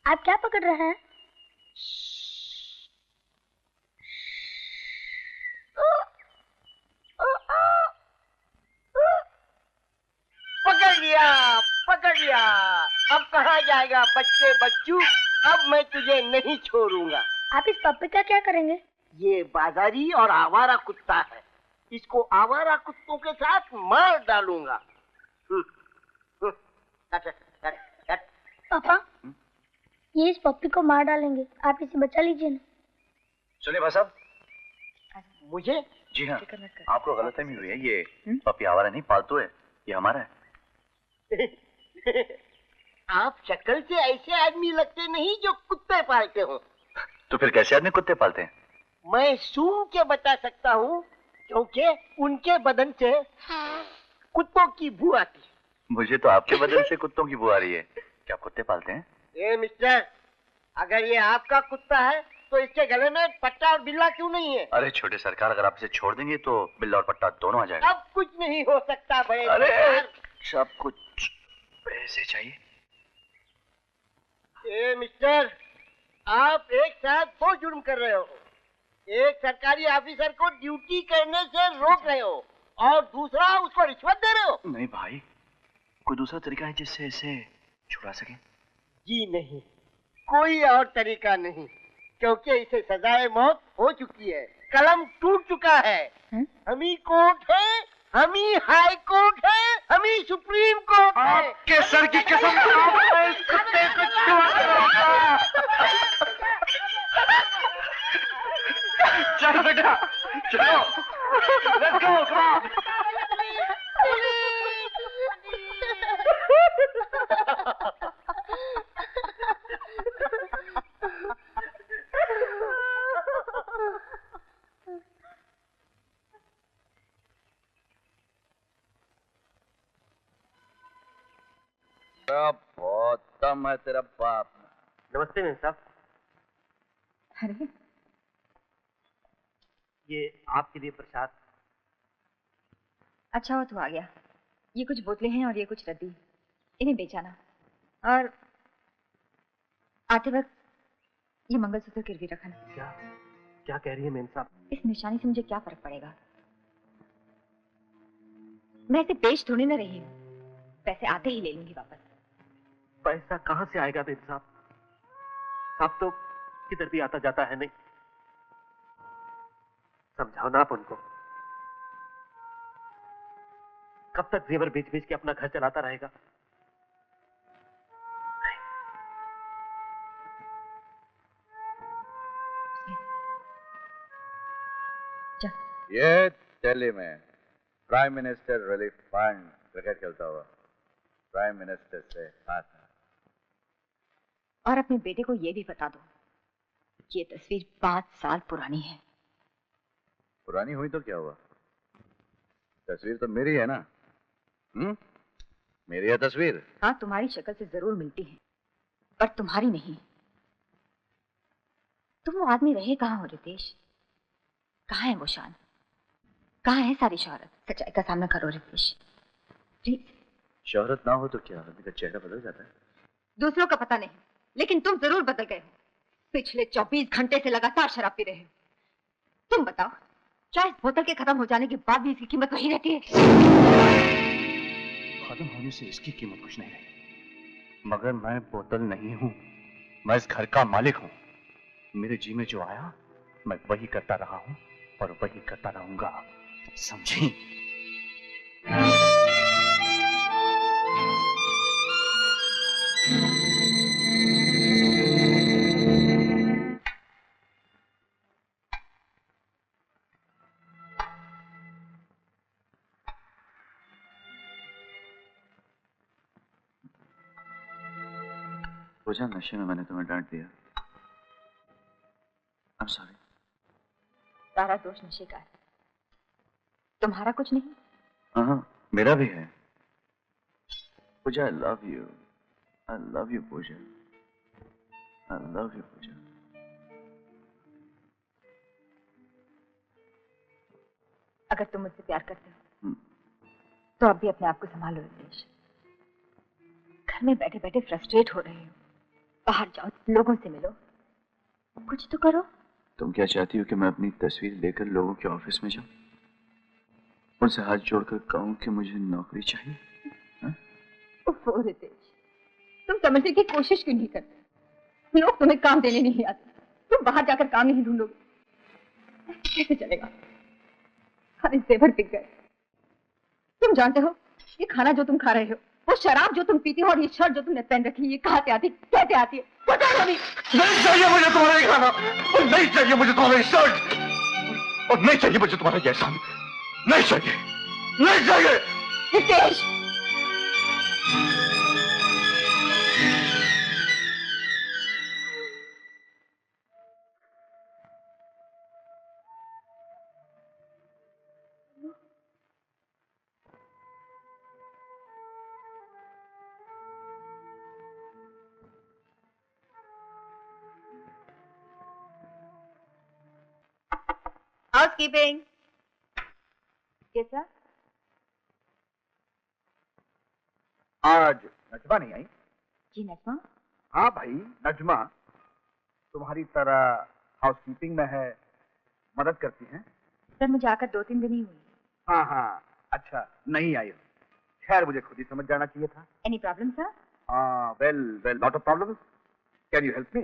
आप क्या पकड़ रहे हैं? पकड़ लिया। अब कहाँ जाएगा बच्चे बच्चू? अब मैं तुझे नहीं छोड़ूंगा। आप इस पप्पी का क्या करेंगे? ये बाजारी और आवारा कुत्ता है। इसको आवारा कुत्तों के साथ मार डालूंगा। पापा, ये इस पप्पी को मार डालेंगे, आप इसे बचा लीजिए ना। सुनिए भाई साहब। मुझे? जी हाँ, आपको गलतफहमी हुई है। ये पप्पी आवारा नहीं, पालतू है। ये हमारा है। आप शक्ल से ऐसे आदमी लगते नहीं जो कुत्ते पालते हो। तो फिर कैसे आदमी कुत्ते पालते हैं? मैं सूंघ के बता सकता हूँ, क्योंकि उनके बदन से कुत्तों की बू आती है। मुझे तो आपके बदन से कुत्तों की बू आ रही है। क्या आप कुत्ते पालते हैं? ए मिस्टर, अगर ये आपका कुत्ता है तो इसके गले में पट्टा और बिल्ला क्यों नहीं है? अरे छोटे सरकार, अगर आप इसे छोड़ देंगे तो बिल्ला और पट्टा दोनों आ जाएगा। अब कुछ नहीं हो सकता बड़े। अरे सब कुछ पैसे चाहिए। ए मिस्टर, आप एक साथ दो जुर्म कर रहे हो। एक सरकारी ऑफिसर को ड्यूटी करने से रोक रहे हो और दूसरा उसको रिश्वत दे रहे हो। नहीं भाई, कोई दूसरा तरीका है जिससे इसे छुड़ा सके? जी नहीं, कोई और तरीका नहीं, क्योंकि इसे सजाए मौत हो चुकी है। कलम टूट चुका है। हम ही कोर्ट है, हम ही हाई कोर्ट है, हम ही सुप्रीम कोर्ट है। आपके सर की कसम मैं इस कुत्ते को छोड़। चलो बेटा, चलो, लेट्स गो, कम ऑन। बहुत दम है तेरा बाप। नमस्ते मेम साहब। अरे ये आपके लिए प्रसाद। अच्छा हो तो आ गया। ये कुछ बोतलें हैं और ये कुछ रद्दी, इन्हें बेचाना। और आते वक्त ये मंगलसूत्र गिरवी रखना। क्या क्या कह रही है मेम साहब? इस निशानी से मुझे क्या फर्क पड़ेगा? मैं इसे बेच थोड़ी ना रही हूँ, पैसे आते ही ले लूंगी वापस। पैसा कहाँ से आएगा मेम साहब? साहब तो किधर भी आता जाता है नहीं। समझाओ ना आप उनको। कब तक जेवर बेच बेच के अपना घर चलाता रहेगा? ये दिल्ली में prime minister relief fund cricket खेलता हुआ प्राइम मिनिस्टर से हाथ में। और अपने बेटे को ये भी बता दो, ये तस्वीर 5 साल पुरानी है। पुरानी हुई तो क्या हुआ? तस्वीर तो मेरी है ना। मेरी है तस्वीर। हाँ, तुम्हारी शक्ल से जरूर मिलती है, पर तुम्हारी नहीं। तुम वो आदमी रहे कहाँ हो रितेश? कहाँ है वो शान? कहाँ है सारी शोहरत? सच्चाई का सामना करो रितेश, प्लीज। शोहरत ना हो तो क्या आदमी का चेहरा बदल जाता है? दूसरों का पता नहीं, लेकिन तुम जरूर बदल गए हो। पिछले 24 घंटे से लगातार शराब पी रहे हो। तुम बताओ, क्या इस बोतल के खत्म हो जाने के बाद भी इसकी कीमत वही रहती है? खत्म होने से इसकी कीमत कुछ नहीं रही, मगर मैं बोतल नहीं हूं, मैं इस घर का मालिक हूं। मेरे जी में जो आया मैं वही करता रहा हूं और वही करता रहूंगा, समझी? पूजा, नशे में मैंने तुम्हें डांट दिया। I'm sorry। सारा दोष नशे का है, तुम्हारा कुछ नहीं। हाँ, मेरा भी है। पूजा, I love you। I love you Puja. I love you पूजा। अगर तुम मुझसे प्यार करते हो तो अब भी अपने आप को संभालो रितेश। घर में बैठे बैठे फ्रस्ट्रेट हो रहे हो, बाहर जाओ, लोगों से मिलो, कुछ तो करो। तुम क्या चाहती हो कि मैं अपनी तस्वीर लेकर लोगों के ऑफिस में जाऊं, उनसे हाथ जोड़कर कहूं कि मुझे नौकरी चाहिए? ओह रितेश, तुम समझने की कोशिश क्यों नहीं करते? लोग तुम्हें काम देने नहीं आते, तुम बाहर जाकर काम नहीं ढूंढोगे, कैसे चलेगा? सारे जेवर बिक गए। तुम जानते हो ये खाना जो तुम खा रहे हो, वो शराब जो तुम पीती हो और ये शर्ट जो तुमने पहन रखी है, ये कहाँ से आती, कैसे आती है? बताओ अभी। नहीं चाहिए मुझे तुम्हारा ये खाना, और नहीं चाहिए मुझे तुम्हारा ये शर्ट, और नहीं चाहिए मुझे तुम्हारा ये एहसान, नहीं चाहिए, नहीं चाहिए। रितेश, हाउसकीपिंग। कैसा? आज नजमा नहीं आई? जी नजमा। हाँ भाई, नजमा तुम्हारी तरह हाउसकीपिंग में है, मदद करती हैं। सर मुझे आकर 2-3 दिन ही हुई। हाँ हाँ, अच्छा नहीं आई हो। खैर मुझे खुद ही समझ जाना चाहिए था। Any problem sir? Well well, not a problem. Can you help me?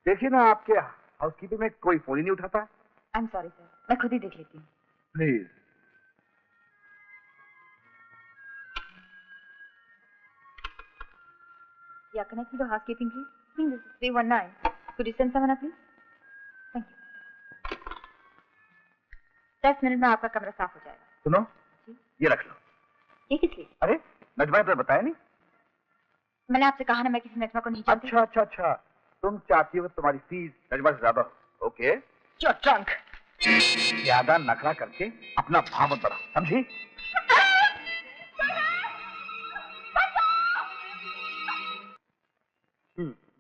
देखिए ना, आपके हाउसकीपिंग में कोई फोन ही नहीं उठाता। आई एम सॉरी सर, मैं खुद ही देख लेती हूँ। प्लीज। या connect with housekeeping please. This is 319. Could you send someone up, please? Thank you. 10 minute में आपका कमरा साफ हो जाएगा। सुनो, ये रख लो। ये किस लिए? अरे नजमा ने तो बताया नहीं। मैंने आपसे कहा ना मैं किसी नजमा को नहीं जानती। अच्छा अच्छा अच्छा, तुम चाहती हो तुम्हारी फीस नजमा से ज्यादा हो। ओके। You're drunk. ज्यादा नखरा करके अपना भाव मत बढ़ा, समझी?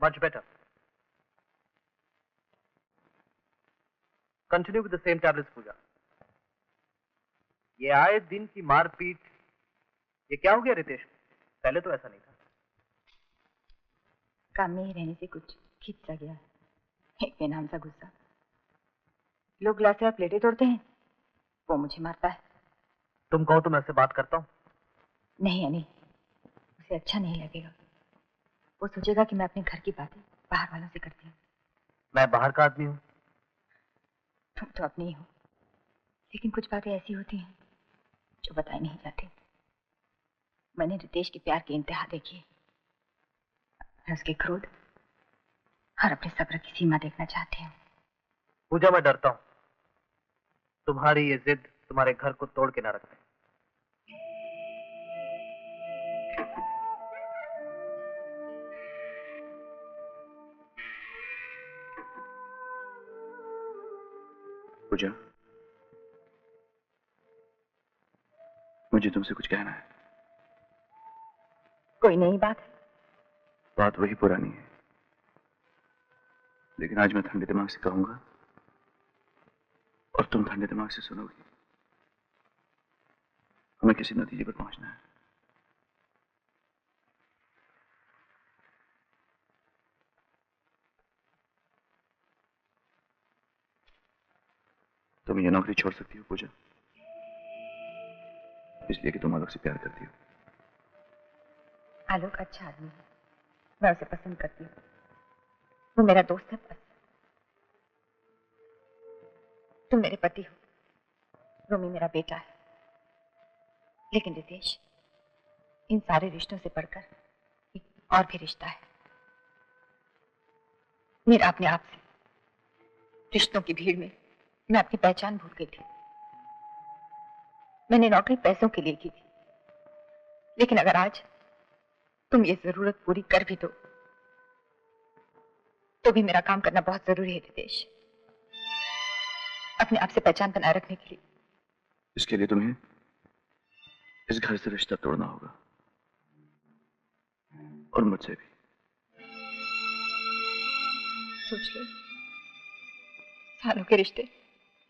Much better. Continue with the same tablets, Pooja. ये आए दिन की मारपीट, ये क्या हो गया रितेश? पहले तो ऐसा नहीं था। काम में ही रहने से कुछ खिंच सा गया, एक बेनाम सा गुस्सा। लोग गिलास और प्लेटें तोड़ते हैं, वो मुझे मारता है। तुम कहो तो मैं उससे बात करता हूँ। नहीं अनी, उसे अच्छा नहीं लगेगा। वो सोचेगा कि मैं अपने घर की बातें बाहर वालों से करती हूँ। मैं बाहर का आदमी हूँ। तुम तो अपनी ही हो, लेकिन कुछ बातें ऐसी होती हैं जो बताई नहीं जाती। मैंने रितेश के प्यार की इंतहा देखी है। मैं उसके क्रोध और अपने सब्र की सीमा देखना चाहती हूँ। पूजा, मैं डरता हूँ तुम्हारी ये जिद तुम्हारे घर को तोड़ के ना रख दे। पूजा, मुझे तुमसे कुछ कहना है। कोई नई बात है? बात वही पुरानी है, लेकिन आज मैं ठंडे दिमाग से कहूंगा और तुम ठंडे दिमाग से सुनोगी। हमें किसी नतीजे पर पहुंचना है। तुम ये नौकरी छोड़ सकती हो पूजा, इसलिए कि तुम आलोक से प्यार करती हो। आलोक अच्छा आदमी है, मैं उसे पसंद करती हूँ। वो मेरा दोस्त है बस। तुम मेरे पति हो, रोमी मेरा बेटा है। लेकिन रितेश, इन सारे रिश्तों से बढ़कर एक और भी रिश्ता है मेरा अपने आप से। रिश्तों की भीड़ में मैं अपनी पहचान भूल गई थी। मैंने नौकरी पैसों के लिए की थी, लेकिन अगर आज तुम ये जरूरत पूरी कर भी दो तो भी मेरा काम करना बहुत जरूरी है रितेश, अपने आप से पहचान बनाए रखने के लिए। इसके लिए तुम्हें इस घर से रिश्ता तोड़ना होगा, और मुझसे भी। सोच लो, सालों के रिश्ते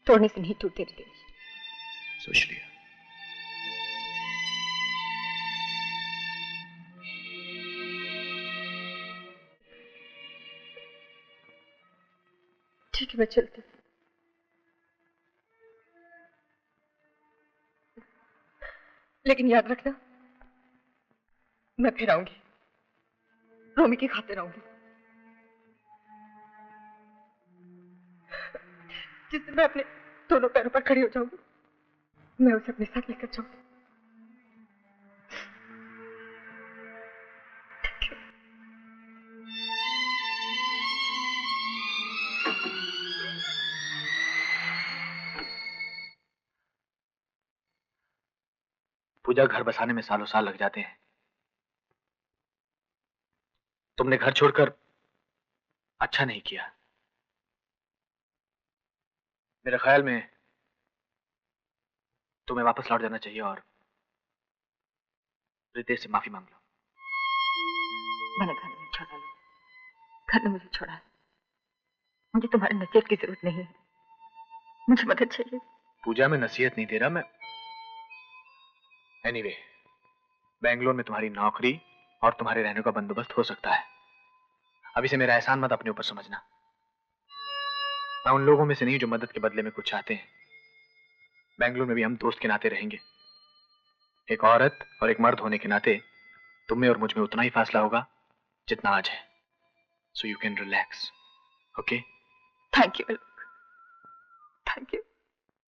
तोड़ने से नहीं टूटते रितेश, सोच लिया। ठीक है, मैं चलती हूँ। लेकिन याद रखना, मैं फिर आऊंगी, रोमी की खातिर आऊंगी। जिस दिन मैं अपने दोनों पैरों पर खड़ी हो जाऊंगी, मैं उसे अपने साथ लेकर जाऊंगी। पूजा, घर बसाने में सालों साल लग जाते हैं। तुमने घर छोड़कर अच्छा नहीं किया। मेरे ख्याल में तुम्हें वापस लौट जाना चाहिए और रितेश से माफी मांग लो। मैंने घर नहीं छोड़ा लो, घर ने मुझे छोड़ा है। मुझे तुम्हारी नसीहत की जरूरत नहीं है, मुझे मदद चाहिए। पूजा, मैं नसीहत नहीं दे रहा। मैं एनीवे, बेंगलोर में तुम्हारी नौकरी और तुम्हारे रहने का बंदोबस्त हो सकता है। अभी से मेरा एहसान मत अपने ऊपर समझना। मैं उन लोगों में से नहीं जो मदद के बदले में कुछ चाहते हैं। बेंगलोर में भी हम दोस्त के नाते रहेंगे। एक औरत और एक मर्द होने के नाते तुम में और मुझ में उतना ही फासला होगा जितना आज है। So you can relax, okay? Thank you, thank you.